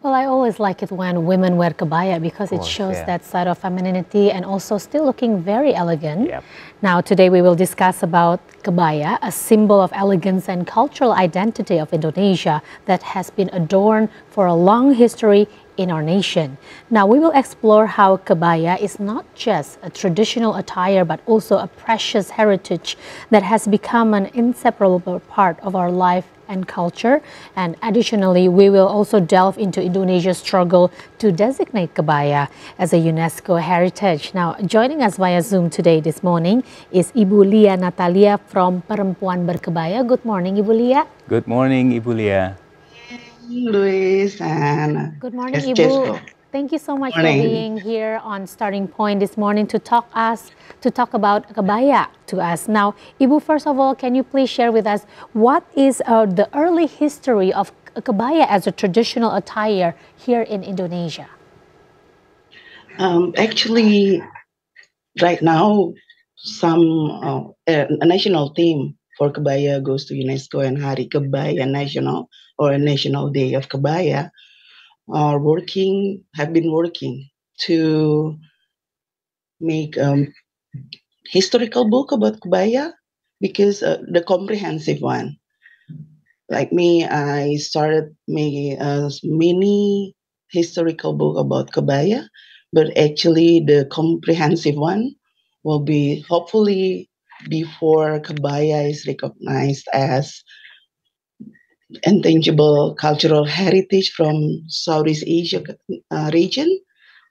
Well, I always like it when women wear kabaya because it Course, shows yeah. that side of femininity and also still looking very elegant. Yep. Now, today we will discuss about kabaya, a symbol of elegance and cultural identity of Indonesia that has been adorned for a long history in our nation. Now, we will explore how kabaya is not just a traditional attire but also a precious heritage that has become an inseparable part of our life and culture. And additionally, we will also delve into Indonesia's struggle to designate kabaya as a UNESCO heritage. Now, joining us via Zoom today this morning is Ibu Lia Natalia from Perempuan Berkebaya. Good morning, Ibu Lia. Good morning, Ibu Lia. Luis and Good morning, Francesco. Ibu. Thank you so much for Morning. being here on Starting Point this morning to talk about kabaya to us. Now, Ibu, first of all, can you please share with us what is the early history of kabaya as a traditional attire here in Indonesia? Actually, right now, a national theme for Kabaya goes to UNESCO and Hari Kabaya National or a National Day of Kabaya have been working to make historical book about Kabaya because the comprehensive one. Like me, I started making a mini historical book about Kabaya, but actually the comprehensive one will be hopefully before Kabaya is recognized as intangible cultural heritage from Southeast Asia region.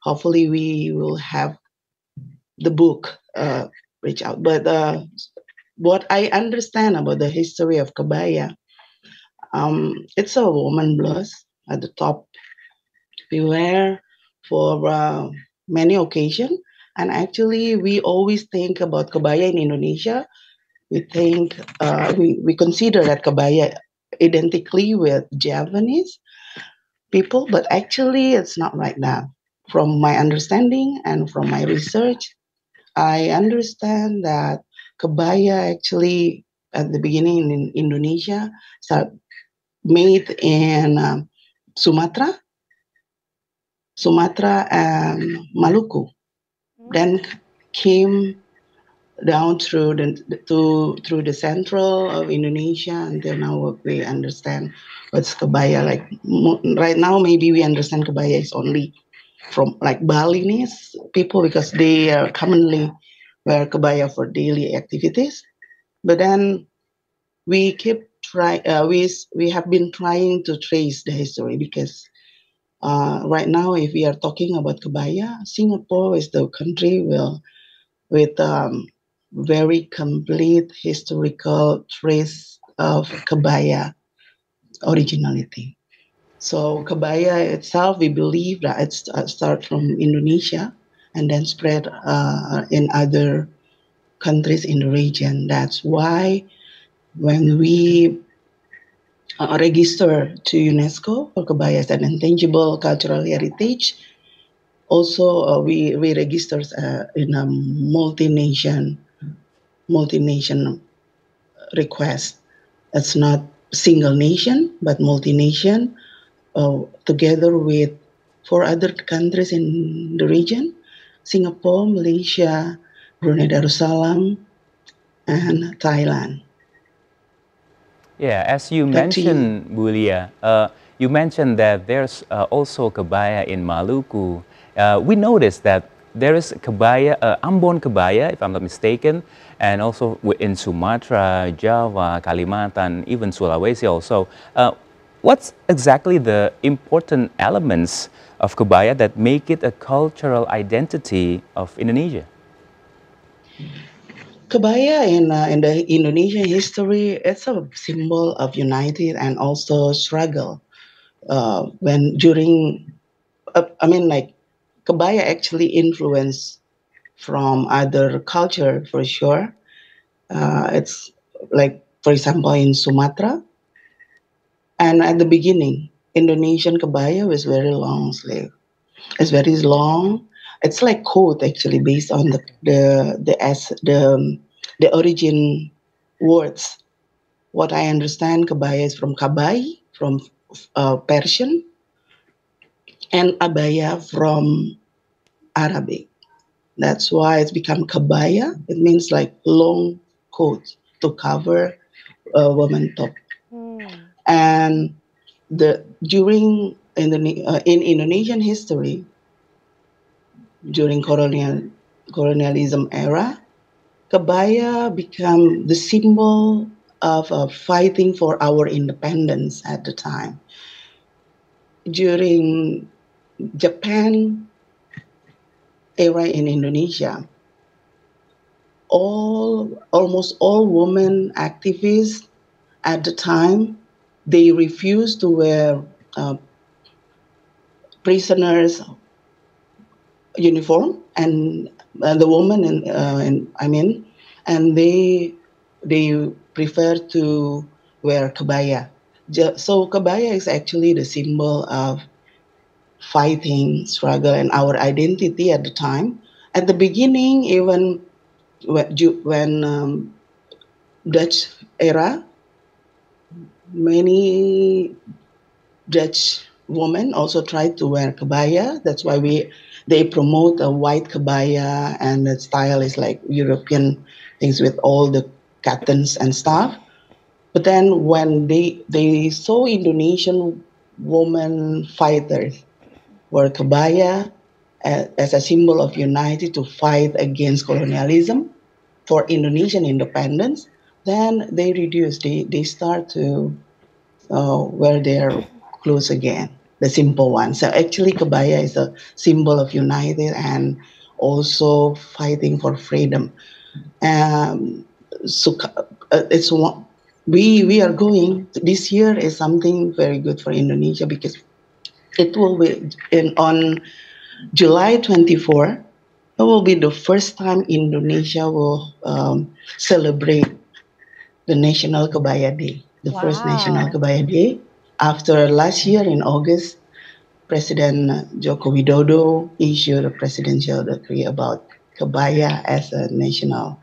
Hopefully, we will have the book reach out. But what I understand about the history of Kabaya, it's a woman blouse at the top. We wear for many occasions. And actually, we always think about Kabaya in Indonesia. We consider that Kabaya identically with Japanese people, but actually, it's not right now. From my understanding and from my research, I understand that Kabaya actually at the beginning in Indonesia start made in Sumatra and Maluku. Then came down through the central of Indonesia until now what we understand what's Kabaya like. Right now, maybe we understand Kabaya is only from like Balinese people because they commonly wear Kabaya for daily activities. But then we have been trying to trace the history because right now, if we are talking about Kabaya, Singapore is the country with very complete historical trace of Kabaya originality. So Kabaya itself, we believe that it start from Indonesia and then spread in other countries in the region. That's why when we register to UNESCO for Kabaya as an intangible cultural heritage, also we register in a multi-nation request. It's not single nation, but multi-nation, together with four other countries in the region: Singapore, Malaysia, Brunei Darussalam, and Thailand. Yeah, as you Back to you. mentioned, Bu Lia, you mentioned that there's also kabaya in Maluku. We noticed that there is kabaya, Ambon kabaya, if I'm not mistaken, and also in Sumatra, Java, Kalimantan, even Sulawesi also. What's exactly the important elements of kabaya that make it a cultural identity of Indonesia? Kabaya in the Indonesian history, it's a symbol of unity and also struggle. When during, I mean, like Kabaya actually influenced from other culture for sure. It's like, for example, in Sumatra, and at the beginning, Indonesian Kabaya was very long sleeve. It's very long. It's like coat actually, based on the origin words. What I understand, Kabaya is from Kabai, from Persian, and abaya from Arabic. That's why it's become kabaya. It means like long coat to cover a woman top. Mm. And the during in Indonesian history, during colonialism era, kabaya became the symbol of fighting for our independence at the time. During Japan era in Indonesia, almost all women activists at the time, they refused to wear uh, prisoners uniform, and the woman and I mean, and they prefer to wear kabaya. So kabaya is actually the symbol of fighting, struggle, and our identity at the time. At the beginning, even when Dutch era, many Dutch women also tried to wear kabaya. That's why they promote a white kabaya, and the style is like European things with all the cottons and stuff. But then when they saw Indonesian women fighters wear kabaya as a symbol of unity to fight against colonialism for Indonesian independence, then they reduce. They start to wear their clothes again, the simple one. So actually, kabaya is a symbol of united and also fighting for freedom. Um, so it's one. We are going this year is something very good for Indonesia because it will be on July 24. It will be the first time Indonesia will celebrate the National Kabaya Day, the first National Wow. Kabaya Day. After last year in August, President Joko Widodo issued a presidential decree about Kabaya as a national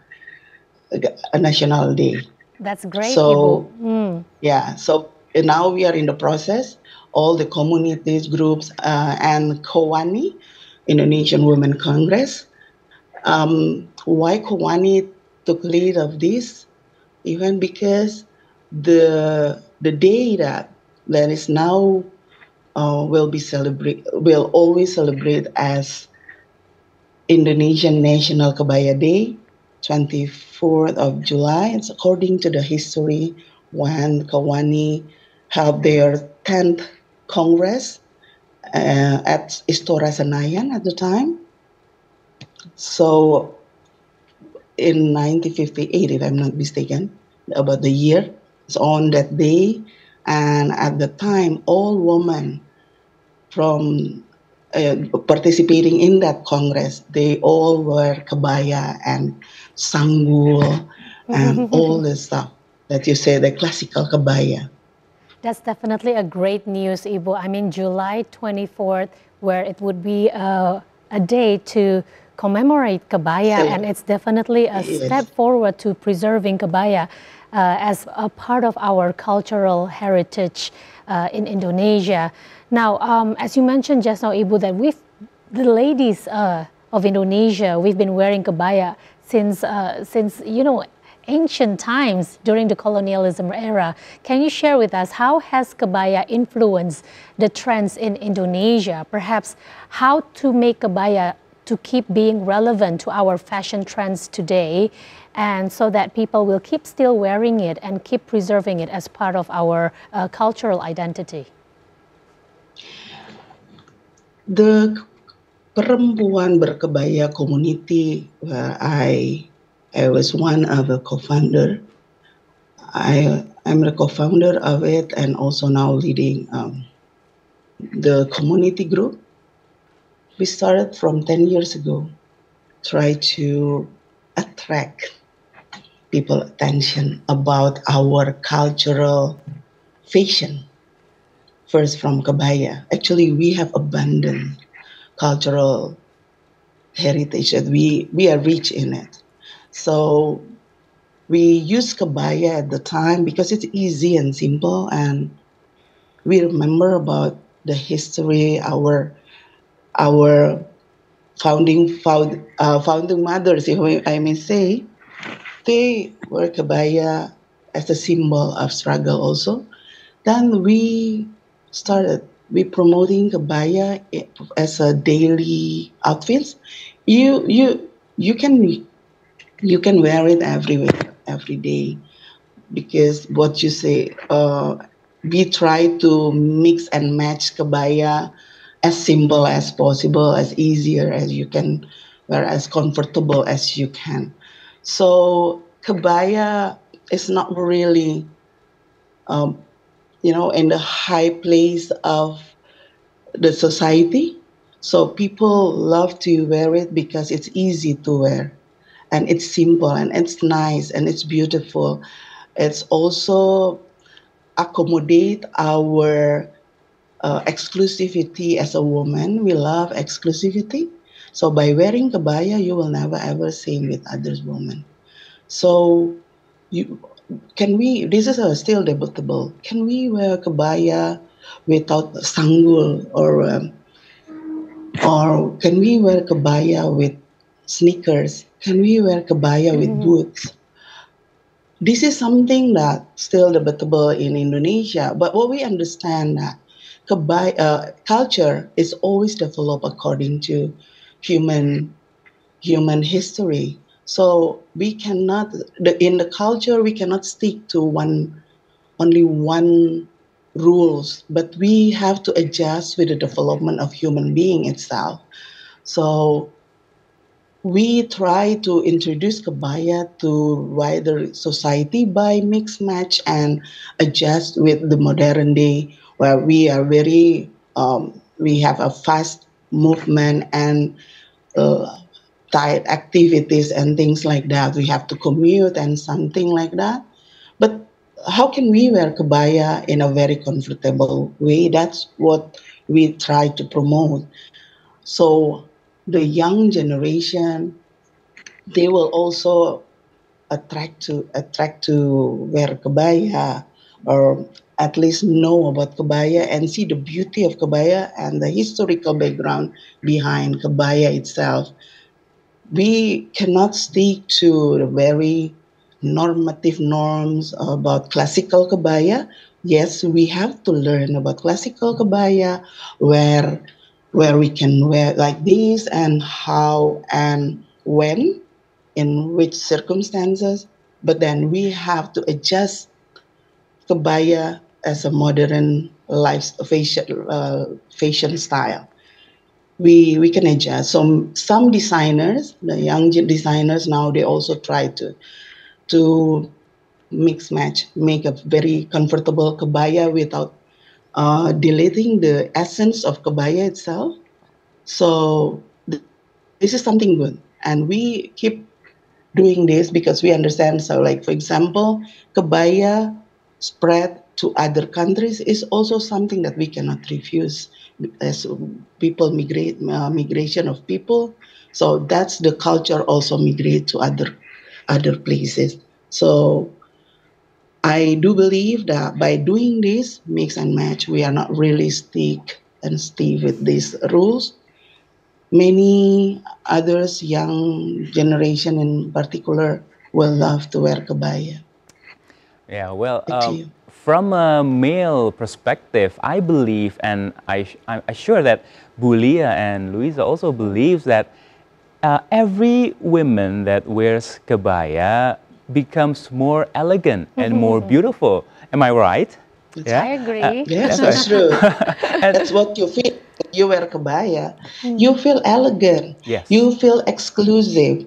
day. That's great, Ibu. So yeah, so now we are in the process. All the communities, groups, and Kowani, Indonesian Women Congress. Why Kowani took lead of this? Even because the day that is now will always celebrate as Indonesian National Kabaya Day, 24th of July. It's according to the history when Kawani held their 10th Congress at Istora Senayan at the time. So in 1958, if I'm not mistaken, about the year, it's on that day. And at the time, all women from participating in that congress, they all wear kabaya and sanggul and all the stuff that you say, the classical kabaya. That's definitely a great news, Ibu. I mean, July 24th, where it would be a day to commemorate Kabaya, and So, it's definitely a step yes, forward to preserving Kabaya as a part of our cultural heritage in Indonesia. Now, as you mentioned just now, Ibu, that the ladies of Indonesia, we've been wearing Kabaya since ancient times during the colonialism era. Can you share with us how has Kabaya influenced the trends in Indonesia? Perhaps how to make Kabaya to keep being relevant to our fashion trends today, and so that people will keep still wearing it and keep preserving it as part of our cultural identity. the perempuan berkebaya community where I was one of the co-founder. I'm the co-founder of it and also now leading the community group. We started from 10 years ago, try to attract people attention about our cultural fashion. First from Kabaya. Actually, we have abundant cultural heritage that we are rich in it. So we use Kabaya at the time because it's easy and simple, and we remember about the history, our our founding mothers, if I may say, they wear kabaya as a symbol of struggle also. Then we promoting kabaya as a daily outfit. You you you can wear it everywhere every day, because what you say, we try to mix and match kabaya as simple as possible, as easier as you can, or as comfortable as you can. So kabaya is not really, um, in the high place of the society. So people love to wear it because it's easy to wear, and it's simple, and it's nice, and it's beautiful. It's also accommodate our exclusivity as a woman. We love exclusivity. So by wearing kabaya, you will never ever same with others women. So you can we? This is still debatable. Can we wear kabaya without sanggul, or can we wear kabaya with sneakers? Can we wear kabaya with Mhm. boots? This is something that still debatable in Indonesia, but what we understand that culture is always developed according to human human history. So we cannot, in the culture, we cannot stick to only one rules, but we have to adjust with the development of human being itself. So we try to introduce kabaya to wider society by mix match and adjust with the modern day, where we have a fast movement and uh, tight activities and things like that. We have to commute and something like that. But how can we wear kabaya in a very comfortable way? That's what we try to promote. So the young generation, they will also attract to wear kabaya, or at least know about kabaya and see the beauty of kabaya and the historical background behind kabaya itself. We cannot stick to the very normative norms about classical kabaya. Yes, we have to learn about classical kabaya, where we can wear like this, and how and when, in which circumstances. But then we have to adjust kabaya as a modern fashion style. We can adjust. So some designers, the young designers now, they also try to mix match, make a very comfortable kabaya without deleting the essence of kabaya itself. So this is something good, and we keep doing this because we understand. So, like for example, kabaya spread to other countries is also something that we cannot refuse, as people migration of people. So that's the culture also migrate to other places. So I do believe that by doing this mix and match, we are not really stick and stay with these rules. Many others, young generation in particular, will love to wear kabaya. Yeah, well, Back to you. from a male perspective, I believe, and I'm sure that Bulia and Luisa also believes that every woman that wears kabaya becomes more elegant and more beautiful. Am I right? That's, I Yeah, agree. yes, that's that's right. true. And That's what you feel. You wear kabaya. You Mm. feel elegant. yes, You feel exclusive,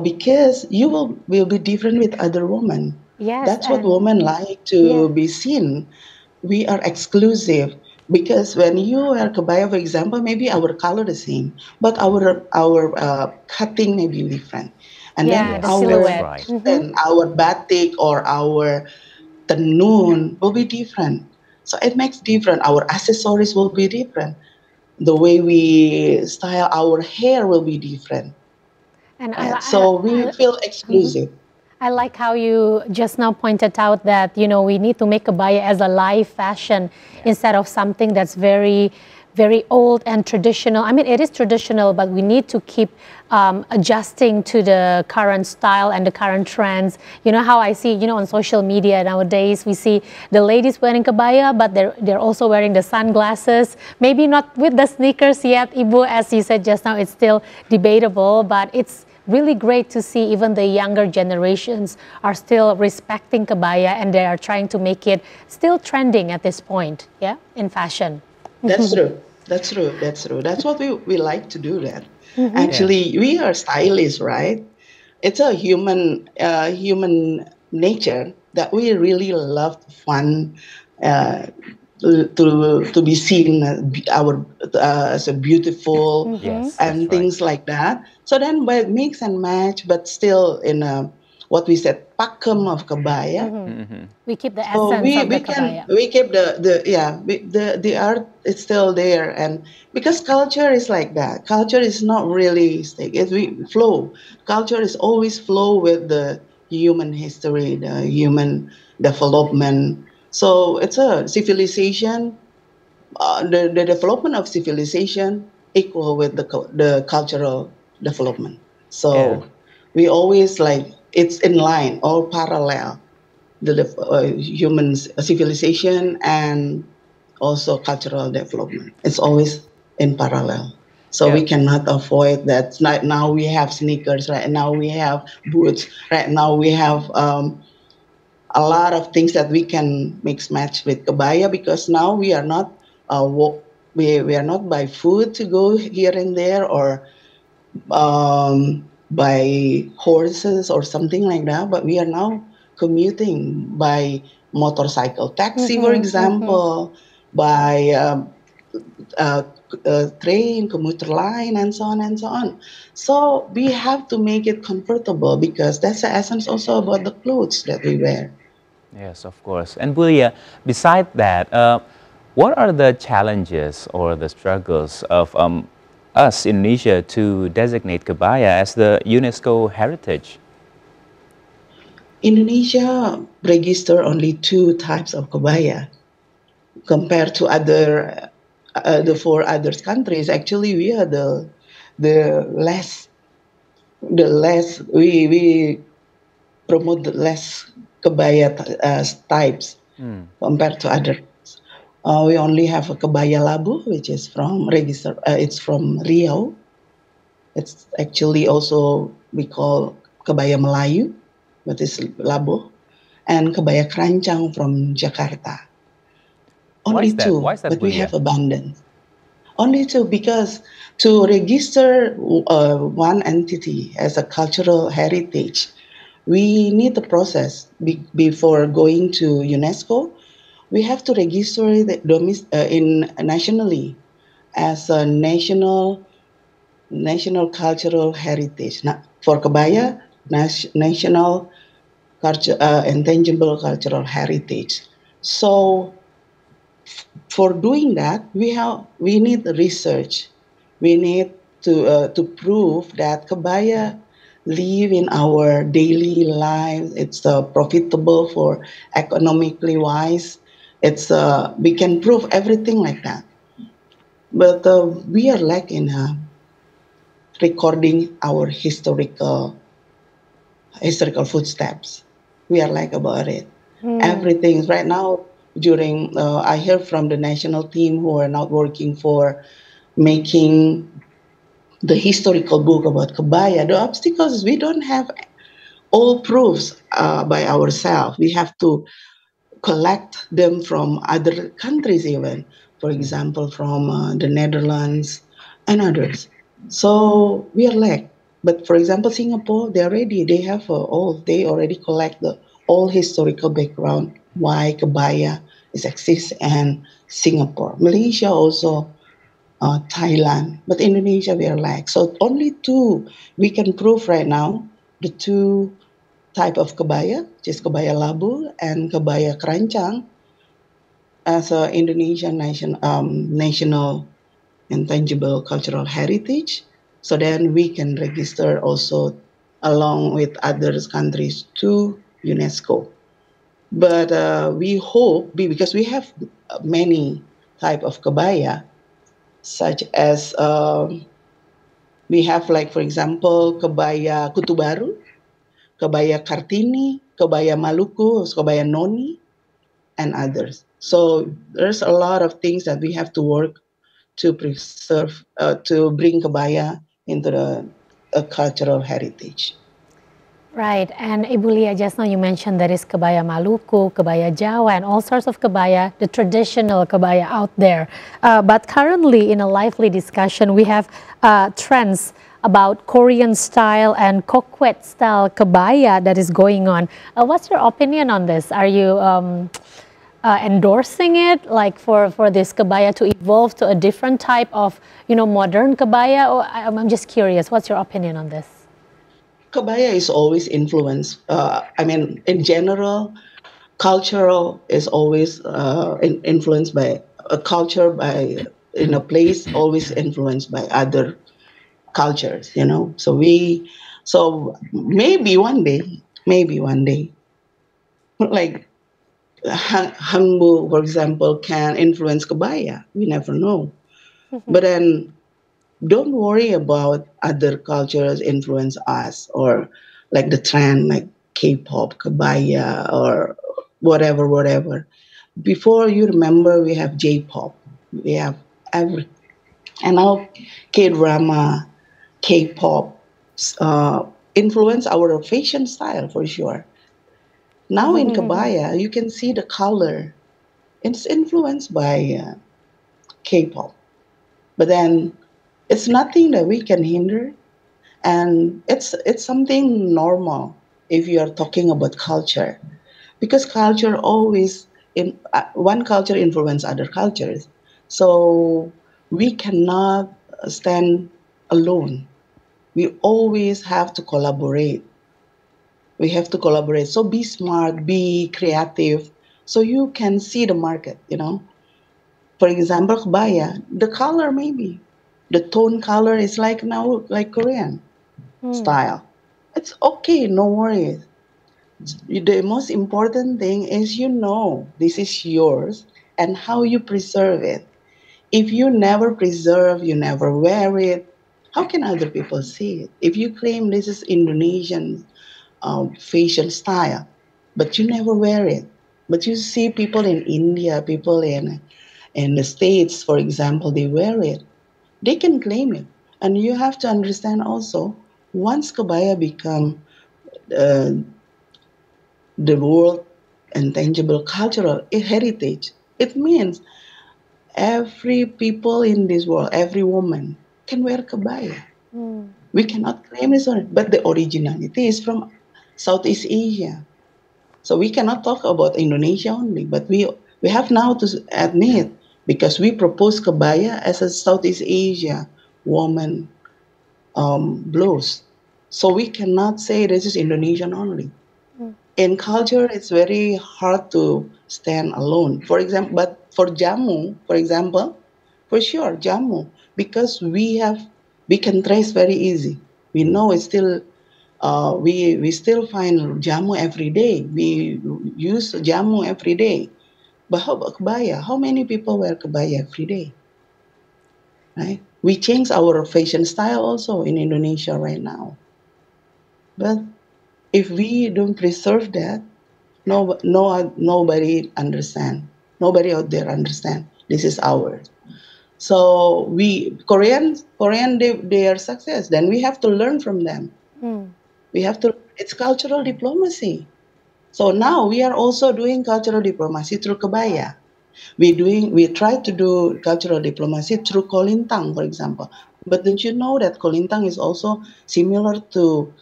because you will be different with other women. Yes, That's what and women like yeah, to be seen. We are exclusive because when you wear kabaya, for example, maybe our color the same, but our cutting may be different, and then yeah, the yes, that's our silhouette. right. Hmm. pattern, our batik or our tenun will be different. So it makes different. Our accessories will be different. The way we style our hair will be different. And So we feel mhm. exclusive. I like how you just now pointed out that we need to make a kabaya as a live fashion Yeah. instead of something that's very very old and traditional. I mean, it is traditional, but we need to keep adjusting to the current style and the current trends. You know how I see, you know, on social media nowadays, we see the ladies wearing kabaya, but they're also wearing the sunglasses. Maybe not with the sneakers yet, Ibu, as you said just now, it's still debatable, but it's really great to see even the younger generations are still respecting kabaya and they are trying to make it still trending at this point, yeah, in fashion. That's true. That's true. That's true. That's what we like to do. That Yeah. actually we are stylists, right? It's a human nature that we really love fun, uh, to be seen, our as a beautiful Yes, that's and right. things like that. So then by mix and match, but still in a what we said pakem of kabaya. Hmm. We keep the So essence of the we can kabaya. we keep the yeah the art is still there, and because culture is like that, culture is not really stick. It we flow. Culture is always flow with the human history, the human development. So it's a civilization. The development of civilization equal with the cultural development. Yeah. So we always like it's in line or parallel the human civilization and also cultural development. It's always in parallel. So Yeah. we cannot avoid that. Right now we have sneakers. Right now we have boots. Right now we have a lot of things that we can mix match with kabaya because now we are not we are not buy food to go here and there or by horses or something like that, but we are now commuting by motorcycle taxi, for example, by uh, train, commuter line, and so on and so on. So we have to make it comfortable because that's the essence also about the clothes that we wear. Yes, of course. And Bulia, beside that, what are the challenges or the struggles of us, Indonesia, to designate Kabaya as the UNESCO heritage? Indonesia register only two types of kebaya compared to other the four other countries. Actually, we are the less we promote the less kebaya types Hmm. compared to others. We only have a kebaya labu, which is from register. It's from Riau. It's actually also we call kebaya Melayu, but it's labu, and kebaya kerancang from Jakarta. Why Only is that? Why two, is that, but we Bulia? have abundance. Only two, because to register one entity as a cultural heritage, we need the process before going to UNESCO. We have to register it in nationally as a national cultural heritage. For Kabaya, national culture, intangible cultural heritage. So for doing that, we need research. We need to prove that kabaya live in our daily lives. It's profitable for economically wise. It's we can prove everything like that. But we are lacking recording our historical footsteps. We are like about it. Everything right now during I hear from the national team who are not working for making the historical book about Kabaya. The obstacles is we don't have all proofs by ourselves. We have to collect them from other countries even, for Hmm. example, from the Netherlands and others. So we are lack. But for example, Singapore, they're ready. They have they already collect the all historical background why Kabaya is exist and Singapore. Malaysia also, Thailand, but Indonesia we are lack. So only two we can prove right now, the two type of kebaya, which is kebaya labu and kebaya kerancang, as a Indonesian national intangible cultural heritage. So then we can register also along with other countries to UNESCO. But we hope because we have many type of kebaya, such as we have, like, for example, Kabaya Kutu Baru, Kabaya Kartini, Kabaya Maluku, Kabaya Noni, and others. So there's a lot of things that we have to work to preserve, to bring Kabaya into the cultural heritage. Right, and Ibu Lia, just now you mentioned there is Kabaya Maluku, Kabaya Jawa, and all sorts of Kabaya, the traditional Kabaya out there. But currently, in a lively discussion, we have trends about Korean style and Kokwet style Kabaya that is going on. What's your opinion on this? Are you endorsing it, like for this Kabaya to evolve to a different type of, modern Kabaya? Or I'm just curious, what's your opinion on this? Kabaya is always influenced. I mean, in general, cultural is always influenced by a culture, by in a place always influenced by other cultures. So maybe one day, like Hangbu, for example, can influence Kabaya. We never know. But then don't worry about other cultures influence us, or like the trend like K-pop, Kabaya, or whatever. Before, you remember, we have J-pop, we have every, and now K-drama, K-pop uh, influence our fashion style for sure. Now in Kabaya, you can see the color. It's influenced by K-pop, but then it's nothing that we can hinder, and it's something normal if you are talking about culture, because culture always in one culture influence other cultures, so we cannot stand alone. We always have to collaborate. So be smart, be creative, so you can see the market. For example, Kebaya, the color, maybe the tone color is like now like Korean style. It's okay, no worries. The most important thing is this is yours and how you preserve it. If you never preserve, you never wear it, how can other people see it? If you claim this is Indonesian fashion style, but you never wear it, but you see people in India, people in the States, for example, they wear it, they can claim it. And you have to understand also, once Kabaya become uh, the world intangible cultural heritage, it means every people in this world, every woman can wear kabaya. We cannot claim this on it, but the originality is from Southeast Asia. So we cannot talk about Indonesia only, but we have now to admit, because we propose kabaya as a Southeast Asia woman blouse. So we cannot say this is Indonesian only. In culture, it's very hard to stand alone. For example, but for Jamu, for example, for sure, Jamu, because we can trace very easy. We know it's still we still find Jamu every day. We use Jamu every day. But how about Kebaya? How many people wear Kebaya every day? Right? We change our fashion style also in Indonesia right now. But if we don't preserve that, nobody understand. Nobody out there understand. This is ours. So Korean, they are success. Then we have to learn from them. We have to. It's cultural diplomacy. So now we are also doing cultural diplomacy through Kebaya. We try to do cultural diplomacy through Kolintang, for example. But don't you know that Kolintang is also similar to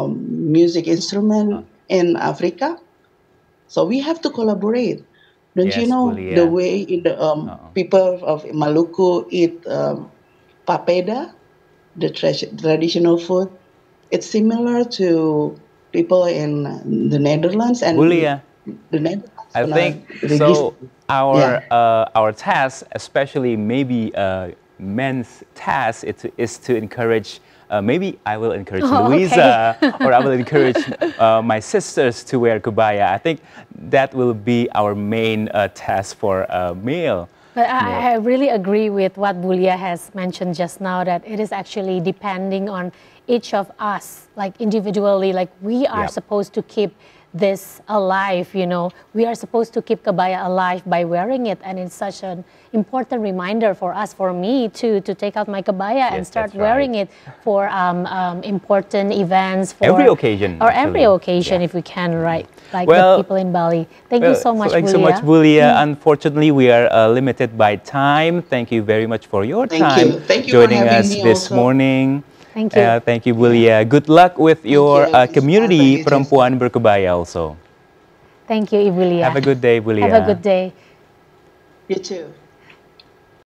music instrument in Africa? So we have to collaborate. Don't you Yes, know the Bulia. way in the Uh-uh. people of Maluku eat papeda, the traditional food? It's similar to people in the Netherlands, and Bulia, the Netherlands I gonna think register. so. Yeah. Our task, especially maybe men's task, is to encourage. Maybe I will encourage Oh, okay. Louisa, or I will encourage my sisters to wear kubaya. I think that will be our main task for male. But I really agree with what Bulia has mentioned just now, that it is actually depending on each of us, like individually, like we are supposed to keep this alive, you know. We are supposed to keep kabaya alive by wearing it, and it's such an important reminder for us, for me to take out my kabaya and start wearing it for important events, for every occasion, or every occasion if we can, right? Like the people in Bali. Thank you so much, thanks Bulia. so much, Bulia. Unfortunately, we are limited by time. Thank you very much for your time Thank you for joining having us me this also. morning. Thank you. Thank you, Bulia. Good luck with your community, Thank you, Perempuan Berkebaya also. Thank you, Ibulia. Have a good day, Bulia. Have a good day. You too.